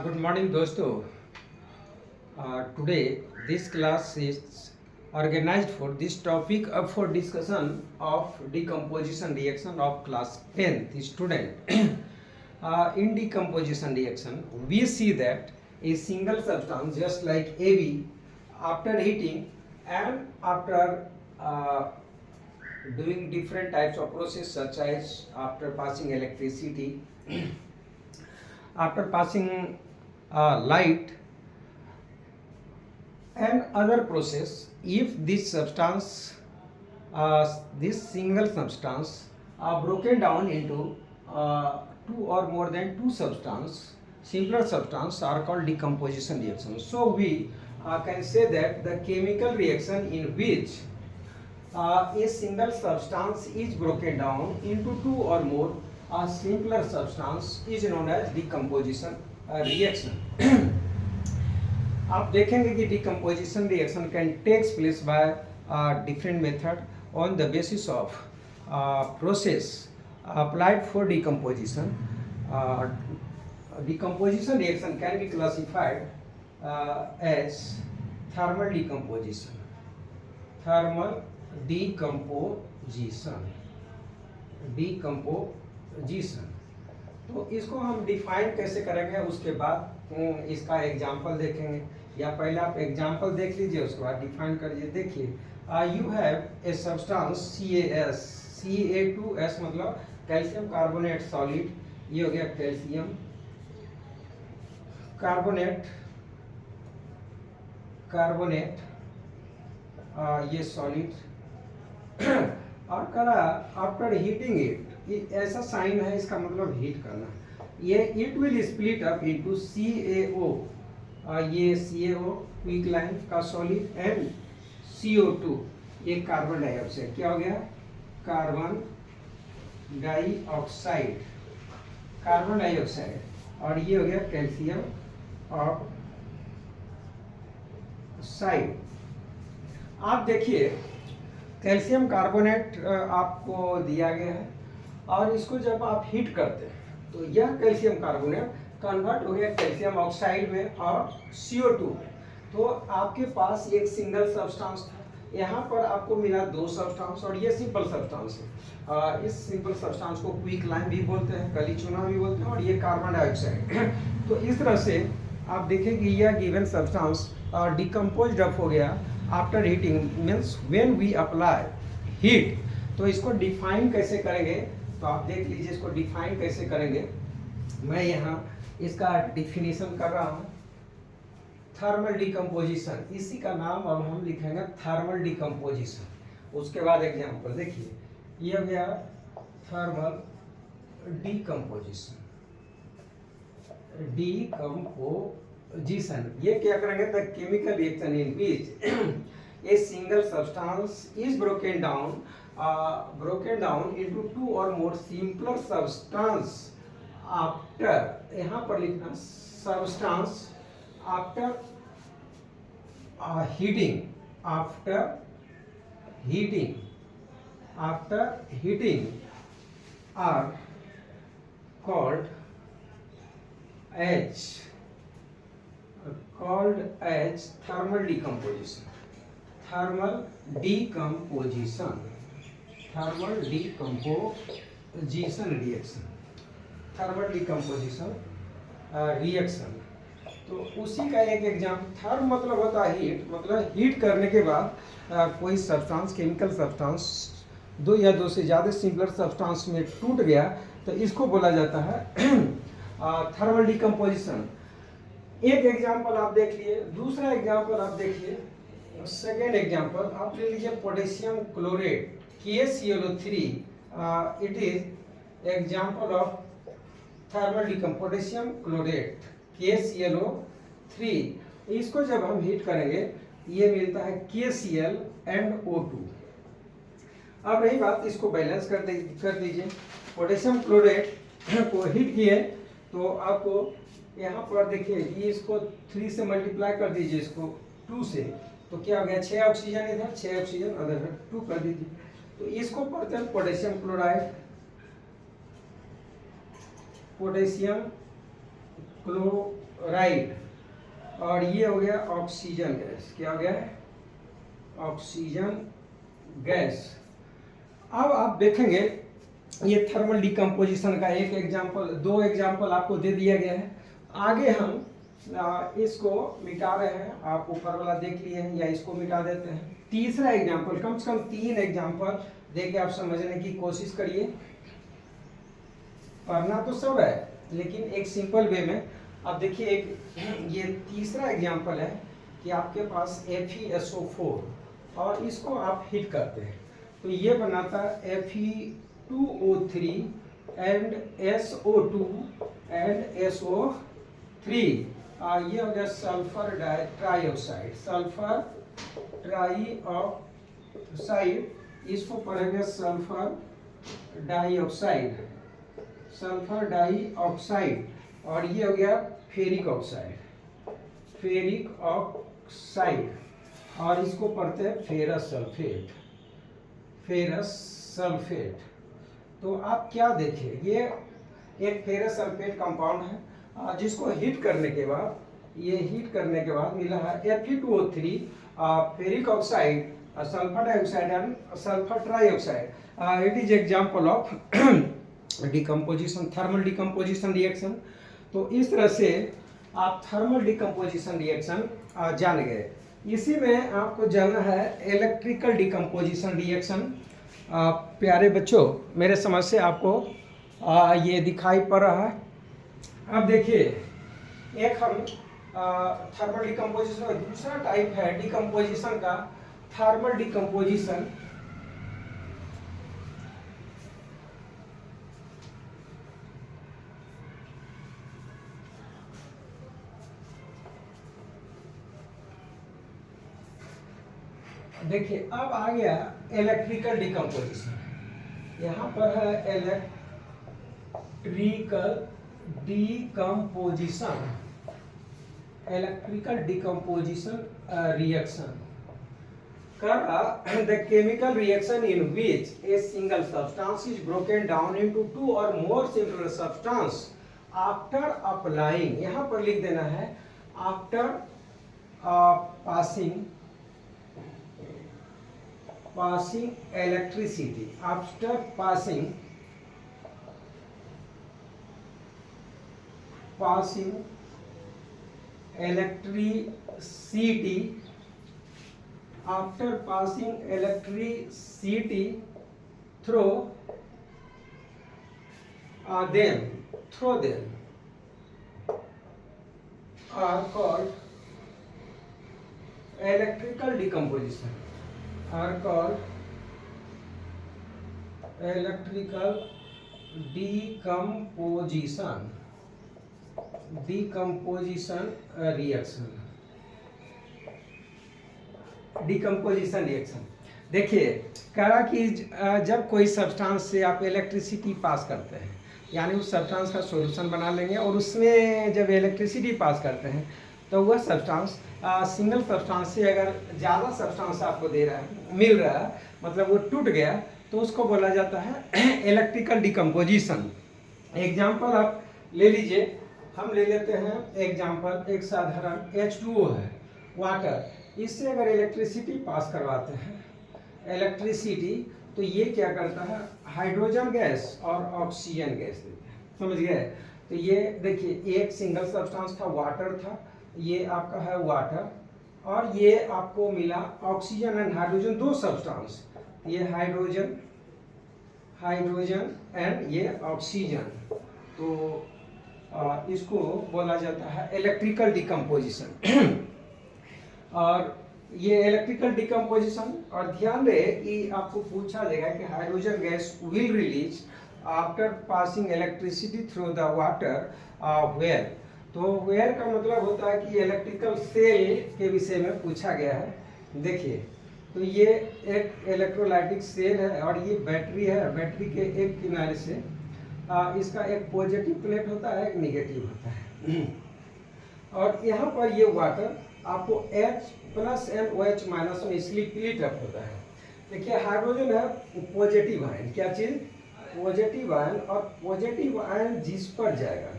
Good morning दोस्तों। Today this class is organized for this topic for discussion of decomposition reaction of class 10th student. In decomposition reaction we see that a single substance just like AB after heating and after uh, doing different types of process such as after passing electricity after passing light and other process, if this substance this single substance are broken down into two or more than two substance, simpler substance are called decomposition reaction. So we can say that the chemical reaction in which a single substance is broken down into two or more simpler substance is known as decomposition reaction. आप देखेंगे कि decomposition reaction can takes place by different method on the basis of process applied for decomposition. Decomposition reaction can be classified as thermal decomposition. Thermal decomposition. तो इसको हम define कैसे करेंगे, उसके बाद इसका एग्जाम्पल देखेंगे. या पहले आप एग्जाम्पल देख लीजिए, उसके बाद डिफाइन करिए. देखिए, you have a substance CaS मतलब कैल्शियम कार्बोनेट सॉलिड. ये हो गया कैल्शियम कार्बोनेट ये सॉलिड. और करा आफ्टर हीटिंग इट, ऐसा साइन है, इसका मतलब हीट करना. ये it will split up into CaO, ये CaO क्विक लाइन का सॉलिड एंड CO2 ये कार्बन डाइऑक्साइड. क्या हो गया? Carbon dioxide. और ये हो गया कैल्शियम ऑक्साइड. आप देखिए, कैल्शियम कार्बोनेट आपको दिया गया है और इसको जब आप हीट करते हैं तो यह कैल्शियम कार्बोनेट कन्वर्ट हो गया कैल्शियम ऑक्साइड में और CO2 में. तो आपके पास एक सिंगल सब्सटेंस था, यहाँ पर आपको मिला दो सब्सटेंस और ये सिंपल सब्सटेंस है. इस सिंपल सब्सटेंस को क्विक लाइन भी बोलते हैं, कली चूना भी बोलते हैं, और ये कार्बन डाइऑक्साइड. तो इस तरह से आप देखें कि यह गिवन सब्सटेंस डिकम्पोज्ड अप हो गया after heating, means when we apply heat. तो इसको डिफाइन कैसे करेंगे, तो आप देख लीजिए इसको डिफाइन कैसे करेंगे. मैं यहाँ इसका डिफिनीशन कर रहा हूँ. थर्मल डिकम्पोजिशन, इसी का नाम अब हम लिखेंगे थर्मल डिकम्पोजिशन. उसके बाद एग्जाम्पल देखिए, ये हो गया थर्मल डिकम्पोजिशन. ये क्या करेंगे? The chemical reaction in which a single substance is broken down into two or more simpler substance after, यहाँ पर लिखना substance after heating are called as thermal decomposition. Thermal decomposition reaction. तो उसी का एक एग्जाम्पल, थर्म मतलब होता है हीट, मतलब हीट करने के बाद कोई सब्सटेंस, केमिकल सब्सटेंस दो या दो से ज़्यादा सिंपलर सब्सटेंस में टूट गया तो इसको बोला जाता है थर्मल डिकम्पोजिशन. एक एग्जाम्पल आप देख लिए. दूसरा एग्जाम्पल आप देखिए, सेकेंड एग्जाम्पल आप ले लीजिए potassium chlorate KClO3. It is example of thermal decomposition. Potassium chlorate KClO3, इसको जब हम हीट करेंगे ये मिलता है KCl and O2. अब रही बात, इसको बैलेंस कर दीजिए. पोटेशियम क्लोरेट को हीट किए तो आपको यहाँ पर देखिए, ये इसको 3 से मल्टीप्लाई कर दीजिए, इसको 2 से, तो क्या हो गया? 6 ऑक्सीजन इधर, 6 ऑक्सीजन अदर 2 कर दीजिए. तो इसको पढ़ते हैं पोटेशियम क्लोराइड. पोटेशियम क्लोराइड, और ये हो गया ऑक्सीजन गैस। क्या हो गया? Oxygen gas. अब आप देखेंगे ये थर्मल डिकम्पोजिशन का एक एग्जाम्पल, दो एग्जाम्पल आपको दे दिया गया है। आगे हम इसको मिटा रहे हैं, आप ऊपर वाला देख लिए हैं, या इसको मिटा देते हैं। तीसरा एग्जाम्पल, कम से कम 3 एग्जाम्पल देके आप समझने की कोशिश करिए। पढ़ना तो सब है, लेकिन एक सिंपल वे में। अब देखिए, एक ये तीसरा एग्जाम्पल है कि आपके पास FeSO4 और इसको आप हीट करते हैं तो ये बनाता है Fe2O3 and SO2 and SO3। ये हो गया सल्फर ट्राईऑक्साइड, सल्फर ट्राईऑक्साइड, इसको पढ़ेंगे सल्फर डाइऑक्साइड, सल्फर डाइऑक्साइड। और ये हो गया फेरिक ऑक्साइड, फेरिक ऑक्साइड, और इसको पढ़ते हैं फेरस सल्फेट, फेरस सल्फेट। तो आप क्या देखिए, ये एक फेरस सल्फेट कंपाउंड है जिसको हीट करने के बाद, ये हीट करने के बाद मिला है Fe2O3 ferric oxide, sulphur dioxide and sulphur trioxide. It is example of decomposition, thermal decomposition reaction. तो इस तरह से आप थर्मल डिकम्पोजिशन रिएक्शन जान गए। इसी में आपको जानना है इलेक्ट्रिकल डिकम्पोजिशन रिएक्शन। प्यारे बच्चों, मेरे समझ से आपको ये दिखाई पड़ रहा है। अब देखिए, एक हम थर्मल डिकम्पोजिशन का दूसरा टाइप है डिकम्पोजिशन का, थर्मल डिकम्पोजिशन। देखिए, अब आ गया इलेक्ट्रिकल डिकम्पोजिशन। यहाँ पर है electrical decomposition, electrical decomposition reaction. The chemical reaction in which a single substance is broken down into 2 or more similar substance after applying, यहाँ पर लिख देना है after passing electricity, after passing electricity, after passing electricity through them are called electrical decomposition, are called electrical decomposition reaction, decomposition reaction. देखिए, कह रहा कि जब कोई सब्सटेंस से आप इलेक्ट्रिसिटी पास करते हैं, यानी उस सब्सटेंस का सॉल्यूशन बना लेंगे, और उसमें जब इलेक्ट्रिसिटी पास करते हैं तो वह सब्सटेंस सिंगल सब्सटेंस से अगर ज़्यादा सब्सटेंस आपको मिल रहा है, मतलब वो टूट गया, तो उसको बोला जाता है इलेक्ट्रिकल डिकम्पोजिशन। एग्जाम्पल आप ले लीजिए, हम ले लेते हैं एग्जाम्पल, एक साधारण H2O है, वाटर। इससे अगर इलेक्ट्रिसिटी पास करवाते हैं, इलेक्ट्रिसिटी, तो ये क्या करता है, हाइड्रोजन गैस और ऑक्सीजन गैस देता है। समझ गए? तो ये देखिए, एक सिंगल सब्सटेंस था, वाटर था, ये आपका है वाटर, और ये आपको मिला ऑक्सीजन एंड हाइड्रोजन, दो सब्सटेंस, ये हाइड्रोजन एंड ये ऑक्सीजन। तो इसको बोला जाता है इलेक्ट्रिकल डिकम्पोजिशन। और ये इलेक्ट्रिकल डिकम्पोजिशन, और ध्यान रहे कि आपको पूछा जाएगा कि hydrogen gas will release after passing electricity through the water where. तो वेयर का मतलब होता है कि इलेक्ट्रिकल सेल के विषय में पूछा गया है। देखिए, तो ये एक इलेक्ट्रोलाइटिक सेल है, और ये बैटरी है। बैटरी के एक किनारे से इसका एक पॉजिटिव प्लेट होता है, एक नेगेटिव होता है, और यहाँ पर ये वाटर आपको H+ एंड OH- में इसलिए स्प्लिट अप होता है। देखिए, हाइड्रोजन है पॉजिटिव आयन, क्या चीज, पॉजिटिव आयन, और पॉजिटिव आयन जिस पर जाएगा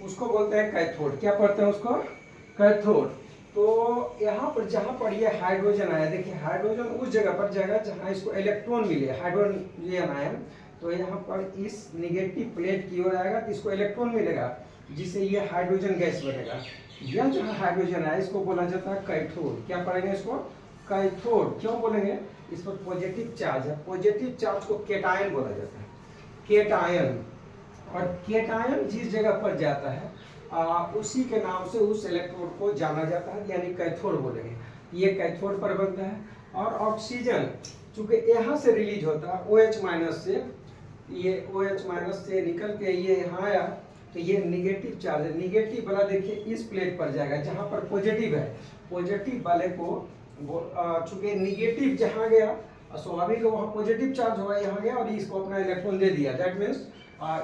उसको बोलते हैं कैथोड। क्या पढ़ते हैं उसको? कैथोड। तो यहाँ पर जहाँ पर ये हाइड्रोजन आया, देखिए हाइड्रोजन उस जगह पर जाएगा जहाँ इसको इलेक्ट्रॉन मिले, हाइड्रोजन आयन। तो यहाँ पर इस निगेटिव प्लेट की ओर आएगा तो इसको इलेक्ट्रॉन मिलेगा, जिससे ये हाइड्रोजन गैस बनेगा। यह जहाँ हाइड्रोजन है इसको बोला जाता है कैथोड। क्या पढ़ेंगे इसको? कैथोड। क्यों बोलेंगे? इस पर पॉजिटिव चार्ज है, पॉजिटिव चार्ज को केटायन बोला जाता है, केटायन। और केटायन जिस जगह पर जाता है उसी के नाम से उस इलेक्ट्रोड को जाना जाता है, यानी कैथोड बोलेंगे। ये कैथोड पर बनता है। और ऑक्सीजन चूंकि यहाँ से रिलीज होता है OH माइनस से, ये OH माइनस से निकल के ये यहाँ आया तो ये निगेटिव चार्ज है। निगेटिव वाला देखिए इस प्लेट पर जाएगा जहाँ पर पॉजिटिव है, पॉजिटिव वाले को चूंकि निगेटिव जहाँ गया स्वाभाविक वहाँ पॉजिटिव चार्ज होगा, यहाँ गया और इसको अपना इलेक्ट्रॉन दे दिया। दैट मीन्स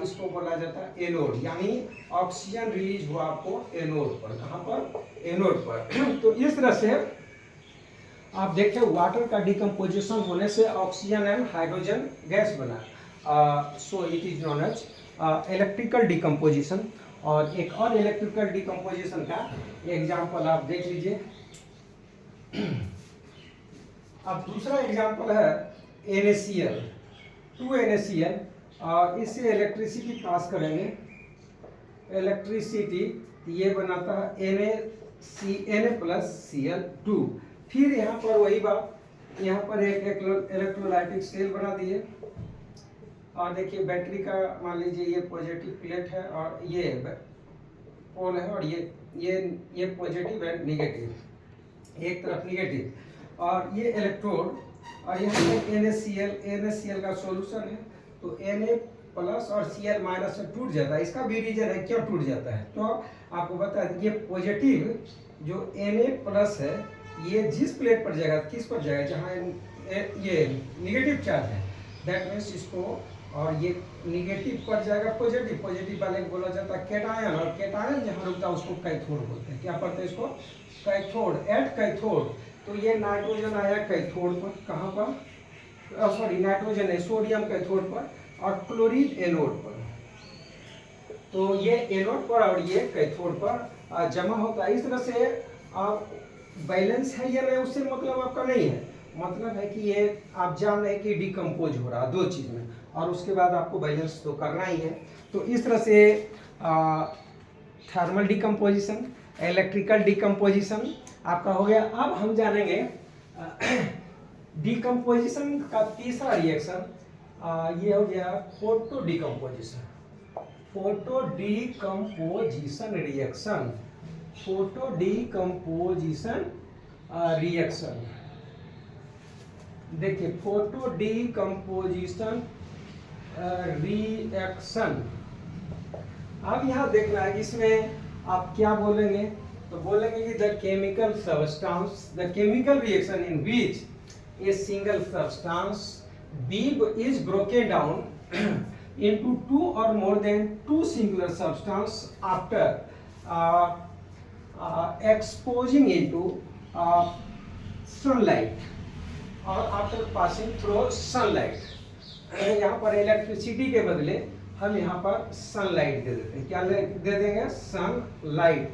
इसको बोला जाता है एनोड, यानी ऑक्सीजन रिलीज हुआ आपको एनोड पर। कहाँ पर? एनोड पर। तो इस तरह से आप देखिए वाटर का डिकम्पोजिशन होने से ऑक्सीजन एंड हाइड्रोजन गैस बना। So it is known as electrical decomposition. और एक और इलेक्ट्रिकल डिकम्पोजिशन का एग्जाम्पल आप देख लीजिए। अब दूसरा एग्जाम्पल है NaCl, 2NaCl। और इससे इलेक्ट्रिसिटी पास करेंगे, इलेक्ट्रिसिटी ये बनाता है Na+Cl2। फिर यहाँ पर वही बात, यहाँ पर एक इलेक्ट्रोलाइटिक सेल बना दिए। और देखिए बैटरी का मान लीजिए ये पॉजिटिव प्लेट है और ये पोल है, और ये पॉजिटिव है निगेटिव, एक तरफ निगेटिव। और ये इलेक्ट्रोड, और यहाँ पे NaCl का सॉल्यूशन है। तो Na+ और Cl- से टूट जाता है। इसका भी रीजन है क्यों टूट जाता है। तो आपको बता दें ये पॉजिटिव जो Na+ है ये जिस प्लेट पर जाएगा, किस पर जाएगा? जहाँ ये निगेटिव चार्ज है, दैट मीन्स इसको, और ये निगेटिव पर जाएगा पॉजिटिव, पॉजिटिव वाले को बोला जाता है केटायन। और केटायन जहाँ रुकता है उसको कैथोड बोलते हैं। क्या पढ़ते हैं इसको? कैथोड। At cathode. तो ये नाइट्रोजन आया कैथोड पर, कहाँ पर? सॉरी नाइट्रोजन है, सोडियम कैथोड पर, और क्लोरीन एनोड पर। तो ये एनोड पर और ये कैथोड पर जमा होता है। इस तरह से आप बैलेंस है या नहीं उससे मतलब आपका नहीं है, मतलब है कि ये आप जान रहे हैं कि डिकम्पोज हो रहा है दो चीज़ में, और उसके बाद आपको बैलेंस तो करना ही है। तो इस तरह से थर्मल डिकम्पोजिशन, इलेक्ट्रिकल डिकम्पोजिशन आपका हो गया। अब हम जानेंगे डिकम्पोजिशन का तीसरा रिएक्शन, ये हो गया photo decomposition. Photo decomposition reaction, photo decomposition reaction. देखिए फोटो डिकम्पोजिशन रिएक्शन। अब यहाँ देखना है कि इसमें आप क्या बोलेंगे। तो बोलेंगे कि the chemical substance, the chemical reaction in which a single substance B is broken down into two or more than two singular substance after exposing into sunlight or after passing through sunlight। यहाँ पर electricity के बदले हम यहाँ पर sunlight दे देते हैं। क्या दे देंगे? Sunlight.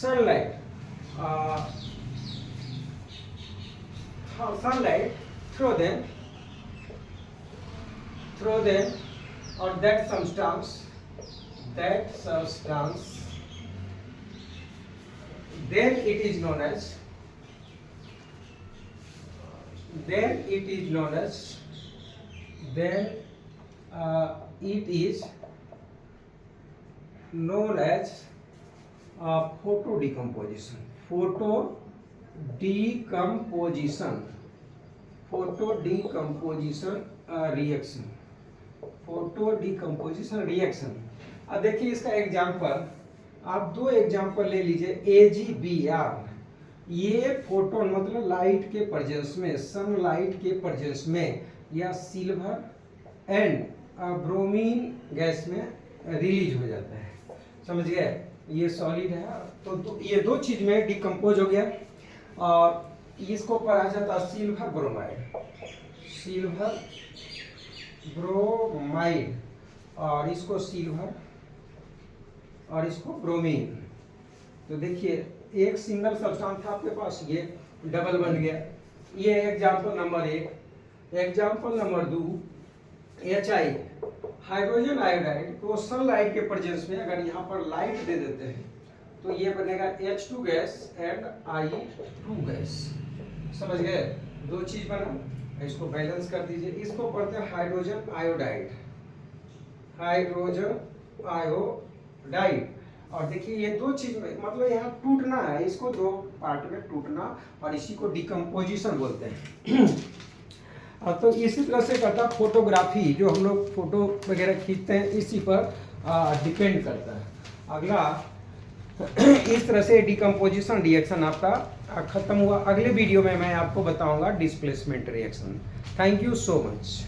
Sunlight sunlight through them or that substance then it is known as photo decomposition। Photo decomposition reaction. अब देखिए इसका एग्जांपल, आप दो एग्जांपल ले लीजिए। AgBr, ये फोटोन मतलब लाइट के प्रेजेंस में, सनलाइट के प्रेजेंस में, या सिल्वर एंड ब्रोमीन गैस में रिलीज हो जाता है। समझ गए? ये सॉलिड है तो ये दो चीज में डिकम्पोज हो गया, और इसको पढ़ा जाता है सिल्वर ब्रोमाइड। सिल्वर ब्रोमाइड, और इसको सिल्वर, और इसको ब्रोमीन। तो देखिए एक सिंगल सब्सटेंस था आपके पास, ये डबल बन गया। ये example number 1। Example number 2, HI hydrogen iodide को सनलाइट के प्रेजेंस में अगर यहाँ पर लाइट दे देते हैं तो ये बनेगा H2 gas and I2 gas. समझ गए, दो चीज बना, इसको बैलेंस कर दीजिए। इसको पढ़ते हैं हाइड्रोजन आयोडाइड, हाइड्रोजन आयोडाइड। और देखिए ये दो चीज में मतलब यहाँ टूटना है, इसको दो पार्ट में टूटना, और इसी को डिकम्पोजिशन बोलते हैं। तो इसी तरह से करता फोटोग्राफी, जो हम लोग फोटो वगैरह खींचते हैं इसी पर डिपेंड करता है। अगला इस तरह से डिकम्पोजिशन रिएक्शन आपका खत्म हुआ। अगले वीडियो में मैं आपको बताऊंगा displacement reaction. Thank you so much.